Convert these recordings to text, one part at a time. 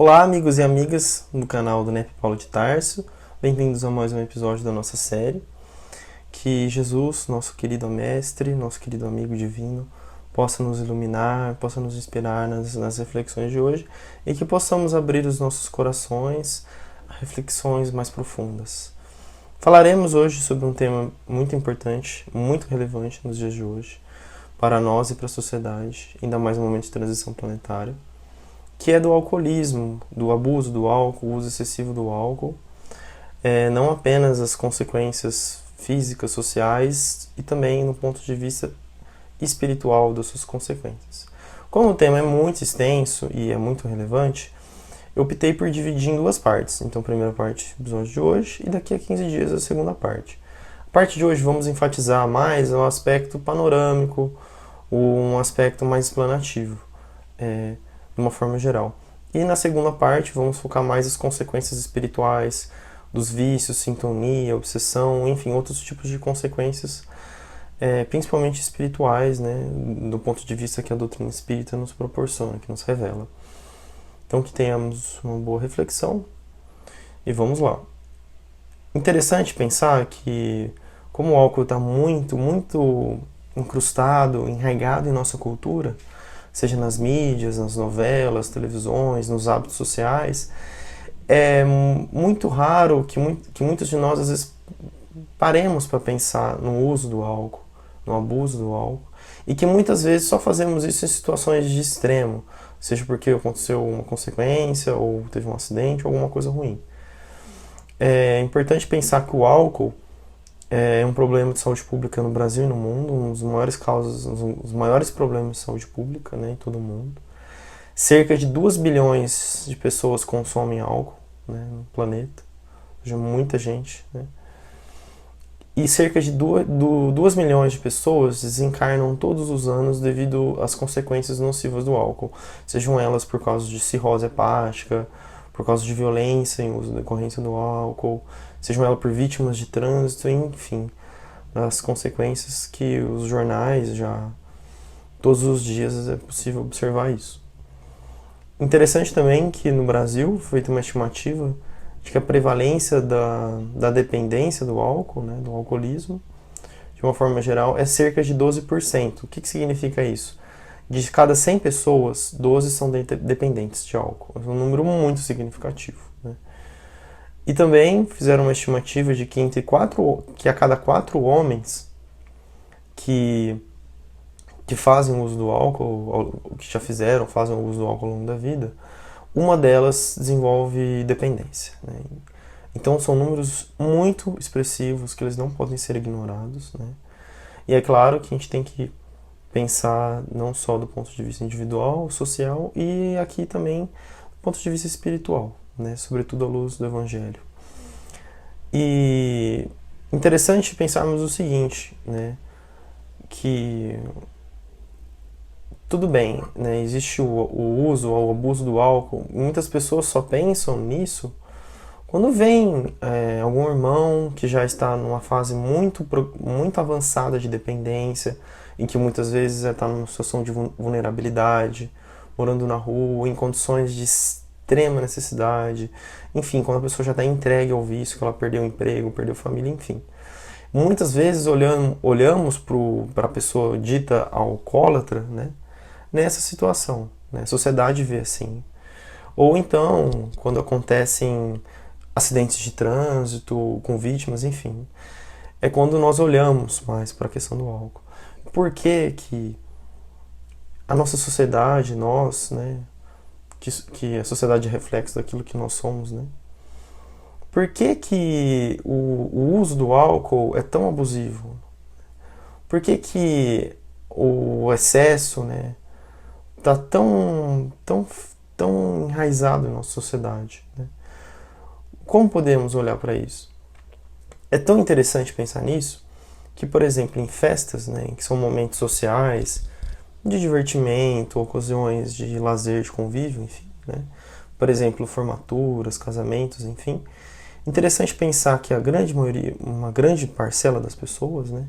Olá, amigos e amigas do canal do NEP Paulo de Tarso. Bem-vindos a mais um episódio da nossa série. Que Jesus, nosso querido mestre, nosso querido amigo divino, possa nos iluminar, possa nos inspirar nas reflexões de hoje e que possamos abrir os nossos corações a reflexões mais profundas. Falaremos hoje sobre um tema muito importante, muito relevante nos dias de hoje, para nós e para a sociedade, ainda mais no momento de transição planetária, que é do alcoolismo, do abuso do álcool, o uso excessivo do álcool, não apenas as consequências físicas, sociais e também no ponto de vista espiritual das suas consequências. Como o tema é muito extenso e é muito relevante, eu optei por dividir em duas partes. Então, a primeira parte do episódio de hoje e daqui a 15 dias a segunda parte. A parte de hoje vamos enfatizar mais o aspecto panorâmico, um aspecto mais explanativo, de uma forma geral. E na segunda parte vamos focar mais as consequências espirituais, dos vícios, sintonia, obsessão, enfim, outros tipos de consequências, principalmente espirituais, né, do ponto de vista que a doutrina espírita nos proporciona, que nos revela. Então que tenhamos uma boa reflexão e vamos lá. Interessante pensar que como o álcool está muito incrustado, enraizado em nossa cultura, seja nas mídias, nas novelas, televisões, nos hábitos sociais, é muito raro que muitos de nós às vezes paremos para pensar no uso do álcool, no abuso do álcool, e que muitas vezes só fazemos isso em situações de extremo, seja porque aconteceu uma consequência, ou teve um acidente, ou alguma coisa ruim. É importante pensar que o álcool é um problema de saúde pública no Brasil e no mundo, um dos maiores causas, um dos maiores problemas de saúde pública, né, em todo o mundo. Cerca de 2 bilhões de pessoas consomem álcool, né, no planeta, ou seja, muita gente, né? E cerca de 2 milhões de pessoas desencarnam todos os anos devido às consequências nocivas do álcool, sejam elas por causa de cirrose hepática, por causa de violência em uso decorrência do álcool, sejam elas por vítimas de trânsito, enfim, as consequências que os jornais já todos os dias é possível observar isso. Interessante também que no Brasil foi feita uma estimativa de que a prevalência da dependência do álcool, né, do alcoolismo, de uma forma geral, é cerca de 12%. O que significa isso? De cada 100 pessoas, 12 são dependentes de álcool. É um número muito significativo, né? E também fizeram uma estimativa de que, que a cada 4 homens que fazem uso do álcool, ou que já fizeram, fazem uso do álcool ao longo da vida, uma delas desenvolve dependência, né? Então são números muito expressivos que eles não podem ser ignorados, né? E é claro que a gente tem que pensar não só do ponto de vista individual, social e aqui também do ponto de vista espiritual, né? Sobretudo à luz do Evangelho. E interessante pensarmos o seguinte, né? Que tudo bem, né? Existe o uso ou o abuso do álcool. Muitas pessoas só pensam nisso quando vem algum irmão que já está numa fase muito avançada de dependência, em que muitas vezes está numa situação de vulnerabilidade, morando na rua, em condições de extrema necessidade, enfim, quando a pessoa já está entregue ao vício, que ela perdeu o emprego, perdeu a família, enfim. Muitas vezes olhamos para a pessoa dita alcoólatra, né, nessa situação, né? A sociedade vê assim. Ou então, quando acontecem acidentes de trânsito com vítimas, enfim, é quando nós olhamos mais para a questão do álcool. Por que a nossa sociedade, nós, né, que a sociedade é reflexo daquilo que nós somos, né? Por que o uso do álcool é tão abusivo? Por que o excesso, né, está tão enraizado em nossa sociedade, né? Como podemos olhar para isso? É tão interessante pensar nisso que, por exemplo, em festas, né, que são momentos sociais, de divertimento, ocasiões de lazer, de convívio, enfim, né? Por exemplo, formaturas, casamentos, enfim. Interessante pensar que a grande maioria, uma grande parcela das pessoas, né,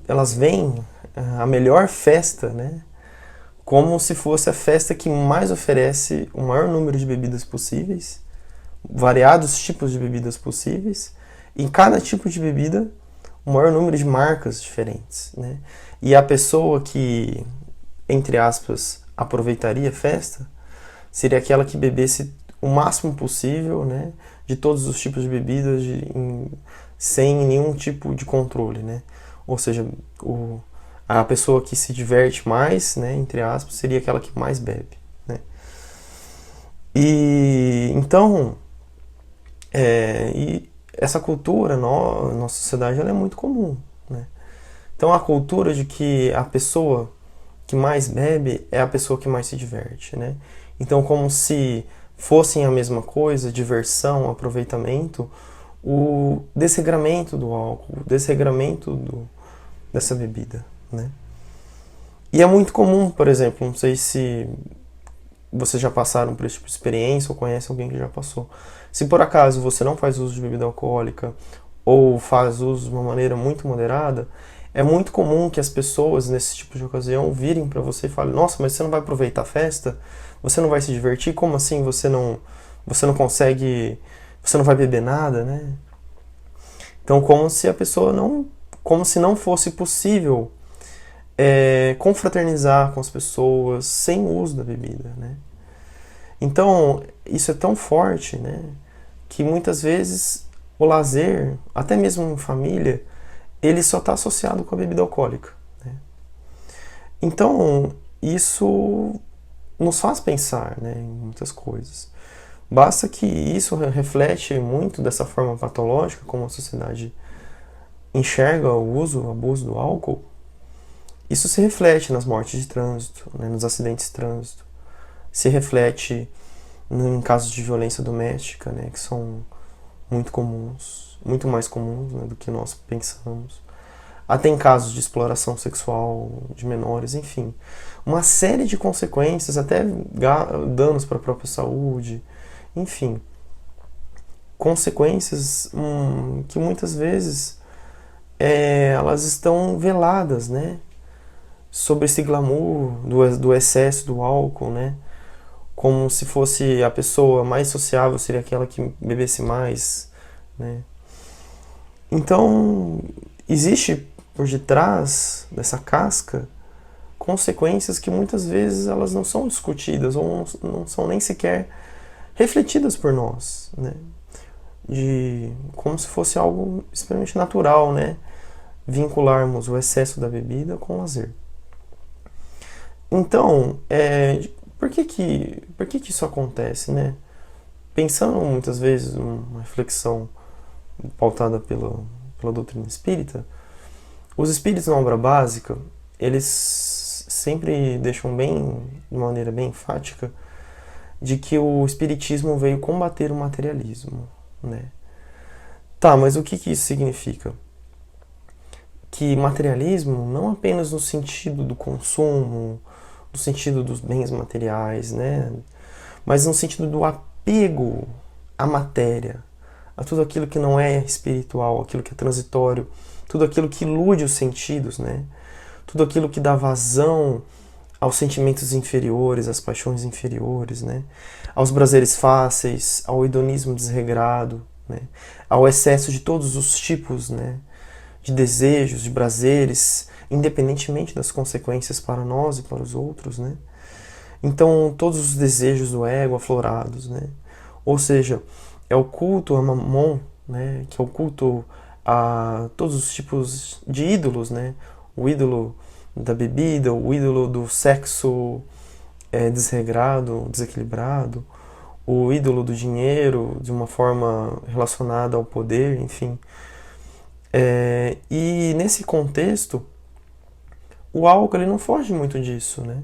elas veem a melhor festa, né, como se fosse a festa que mais oferece o maior número de bebidas possíveis, variados tipos de bebidas possíveis, e em cada tipo de bebida o maior número de marcas diferentes, né? E a pessoa que, entre aspas, aproveitaria a festa seria aquela que bebesse o máximo possível, né, de todos os tipos de bebidas sem nenhum tipo de controle, né? Ou seja, a pessoa que se diverte mais, né, entre aspas, seria aquela que mais bebe, né? E então, e essa cultura, nossa sociedade, ela é muito comum, né? Então a cultura de que a pessoa que mais bebe é a pessoa que mais se diverte, né? Então, como se fossem a mesma coisa, diversão, aproveitamento, o desregramento do álcool, o desregramento dessa bebida, né? E é muito comum, por exemplo, não sei se vocês já passaram por esse tipo de experiência ou conhecem alguém que já passou. Se por acaso você não faz uso de bebida alcoólica ou faz uso de uma maneira muito moderada, é muito comum que as pessoas, nesse tipo de ocasião, virem para você e falem: nossa, mas você não vai aproveitar a festa? Você não vai se divertir? Como assim você não consegue, você não vai beber nada, né? Então, como se não fosse possível confraternizar com as pessoas sem o uso da bebida, né? Então, isso é tão forte, né, que muitas vezes o lazer, até mesmo em família, ele só está associado com a bebida alcoólica, né? Então, isso nos faz pensar, né, em muitas coisas. Basta que isso reflete muito dessa forma patológica, como a sociedade enxerga o uso, o abuso do álcool. Isso se reflete nas mortes de trânsito, né, nos acidentes de trânsito. Se reflete em casos de violência doméstica, né, que são muito comuns, muito mais comuns, né, do que nós pensamos. Até em casos de exploração sexual de menores, enfim. Uma série de consequências, até danos para a própria saúde, enfim. Consequências que muitas vezes elas estão veladas, né, sobre esse glamour do excesso do álcool, né? Como se fosse a pessoa mais sociável seria aquela que bebesse mais, né? Então, existe por detrás dessa casca consequências que muitas vezes elas não são discutidas ou não são nem sequer refletidas por nós, né? Como se fosse algo extremamente natural, né? Vincularmos o excesso da bebida com o lazer. Então, por que isso acontece, né? Pensando muitas vezes numa reflexão pautada pela doutrina espírita, os espíritos na obra básica, eles sempre deixam de maneira bem enfática, de que o espiritismo veio combater o materialismo, né? Tá, mas o que isso significa? Que materialismo não apenas no sentido do consumo, no sentido dos bens materiais, né? Mas no sentido do apego à matéria, a tudo aquilo que não é espiritual, aquilo que é transitório, tudo aquilo que ilude os sentidos, né? Tudo aquilo que dá vazão aos sentimentos inferiores, às paixões inferiores, né? Aos prazeres fáceis, ao hedonismo desregrado, né? Ao excesso de todos os tipos, né, de desejos, de prazeres, independentemente das consequências para nós e para os outros, né? Então, todos os desejos do ego aflorados, né? Ou seja, é o culto a Mamon, né, que é o culto a todos os tipos de ídolos, né? O ídolo da bebida, o ídolo do sexo desregrado, desequilibrado, o ídolo do dinheiro de uma forma relacionada ao poder, enfim. E nesse contexto, o álcool ele não foge muito disso, né?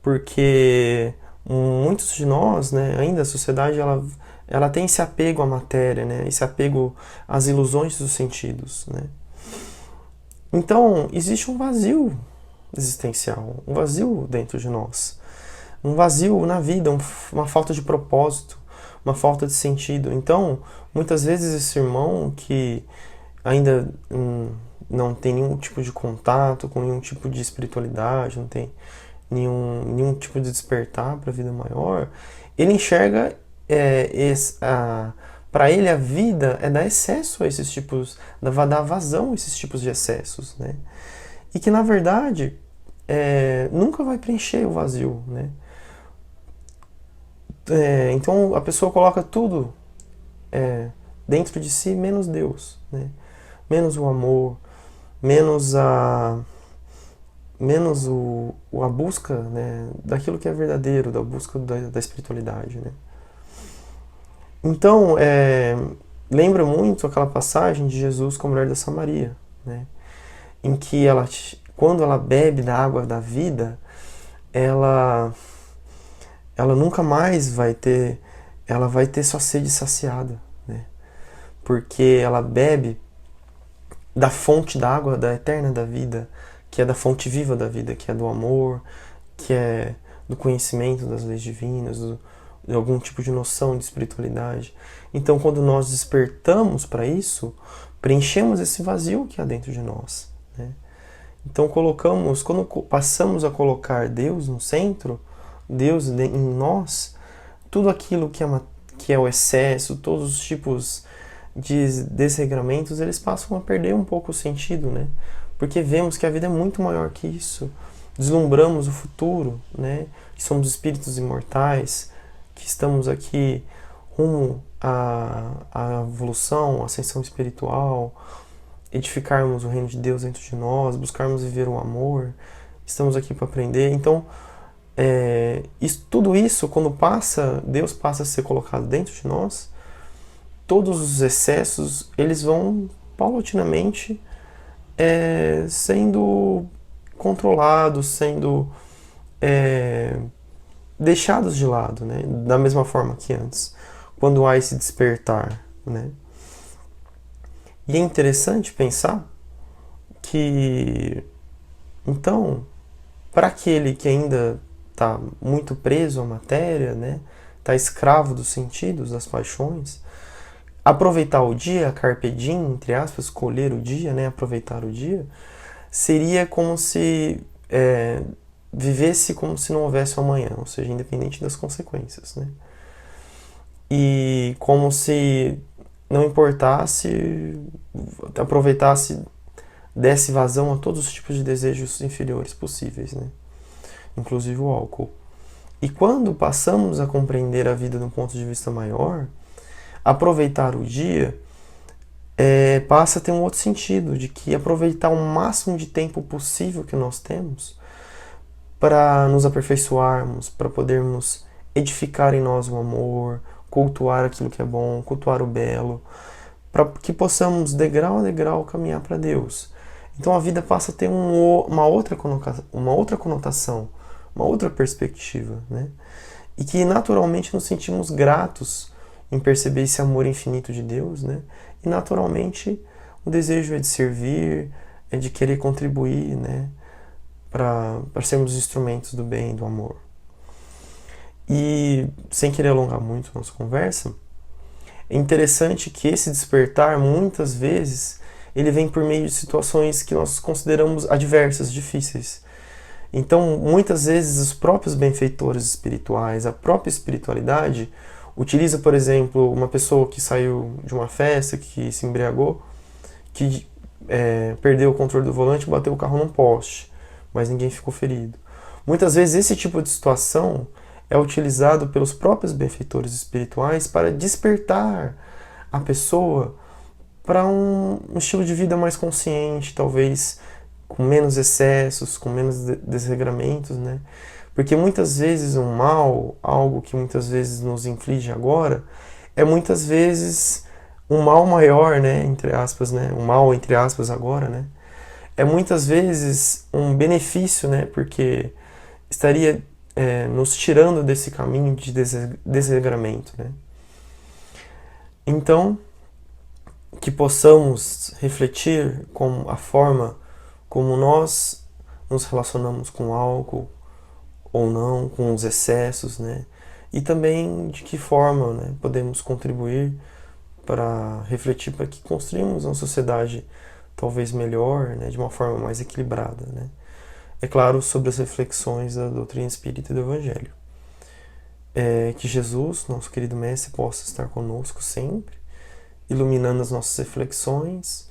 Porque muitos de nós, né, ainda a sociedade, ela tem esse apego à matéria, né? Esse apego às ilusões dos sentidos, né? Então, existe um vazio existencial, um vazio dentro de nós. Um vazio na vida, uma falta de propósito, uma falta de sentido. Então, muitas vezes esse irmão que ainda não tem nenhum tipo de contato com nenhum tipo de espiritualidade, não tem nenhum tipo de despertar para a vida maior, ele enxerga para ele a vida é dar excesso a esses tipos, dar vazão a esses tipos de excessos, né? E que na verdade nunca vai preencher o vazio, né? Então a pessoa coloca tudo dentro de si menos Deus, né? Menos o amor, menos a busca, né, daquilo que é verdadeiro, da busca da espiritualidade, né? Então, lembra muito aquela passagem de Jesus com a mulher da Samaria, né? Em que quando ela bebe da água da vida, ela nunca mais ela vai ter sua sede saciada, né? Porque ela bebe da fonte da água da eterna da vida, que é da fonte viva da vida, que é do amor, que é do conhecimento das leis divinas, de algum tipo de noção de espiritualidade. Então, quando nós despertamos para isso, preenchemos esse vazio que há dentro de nós, né? Então, quando passamos a colocar Deus no centro, Deus em nós, tudo aquilo que é o excesso, todos os tipos de desregramentos, eles passam a perder um pouco o sentido, né? Porque vemos que a vida é muito maior que isso. Deslumbramos o futuro, né? Que somos espíritos imortais, que estamos aqui rumo à evolução, à ascensão espiritual, edificarmos o reino de Deus dentro de nós, buscarmos viver o amor. Estamos aqui para aprender. Então, tudo isso, quando Deus passa a ser colocado dentro de nós, todos os excessos, eles vão paulatinamente sendo controlados, sendo deixados de lado, né? Da mesma forma que antes, quando há esse despertar, né? E é interessante pensar que, então, para aquele que ainda está muito preso à matéria, né? Está escravo dos sentidos, das paixões, aproveitar o dia, carpe diem, entre aspas, colher o dia, né? Aproveitar o dia, seria como se vivesse como se não houvesse amanhã, ou seja, independente das consequências, né? E como se não importasse, aproveitasse, desse vazão a todos os tipos de desejos inferiores possíveis, né? Inclusive o álcool. E quando passamos a compreender a vida de um ponto de vista maior, aproveitar o dia passa a ter um outro sentido, de que aproveitar o máximo de tempo possível que nós temos para nos aperfeiçoarmos, para podermos edificar em nós o amor, cultuar aquilo que é bom, cultuar o belo, para que possamos, degrau a degrau, caminhar para Deus. Então a vida passa a ter uma outra conotação, uma outra perspectiva, né? E que naturalmente nos sentimos gratos em perceber esse amor infinito de Deus, né? E naturalmente o desejo é de servir, é de querer contribuir, né? Para sermos instrumentos do bem e do amor. E sem querer alongar muito a nossa conversa, é interessante que esse despertar, muitas vezes, ele vem por meio de situações que nós consideramos adversas, difíceis. Então, muitas vezes, os próprios benfeitores espirituais, a própria espiritualidade, utiliza, por exemplo, uma pessoa que saiu de uma festa, que se embriagou, que perdeu o controle do volante e bateu o carro num poste, mas ninguém ficou ferido. Muitas vezes, esse tipo de situação é utilizado pelos próprios benfeitores espirituais para despertar a pessoa para um estilo de vida mais consciente, talvez com menos excessos, com menos desregramentos, né? Porque muitas vezes um mal, algo que muitas vezes nos inflige agora, é muitas vezes um mal maior, né? Entre aspas, né? Um mal, entre aspas, agora, né? É muitas vezes um benefício, né? Porque estaria nos tirando desse caminho de desregramento, né? Então, que possamos refletir com a forma como nós nos relacionamos com o álcool ou não, com os excessos, né? E também de que forma, né, podemos contribuir para refletir para que construímos uma sociedade talvez melhor, né, de uma forma mais equilibrada, né? é claro, sobre as reflexões da doutrina espírita e do Evangelho. Que Jesus, nosso querido Mestre, possa estar conosco sempre, iluminando as nossas reflexões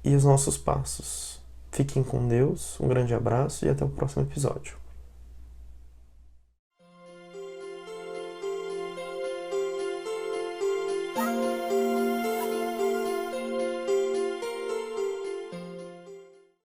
e os nossos passos. Fiquem com Deus, um grande abraço e até o próximo episódio.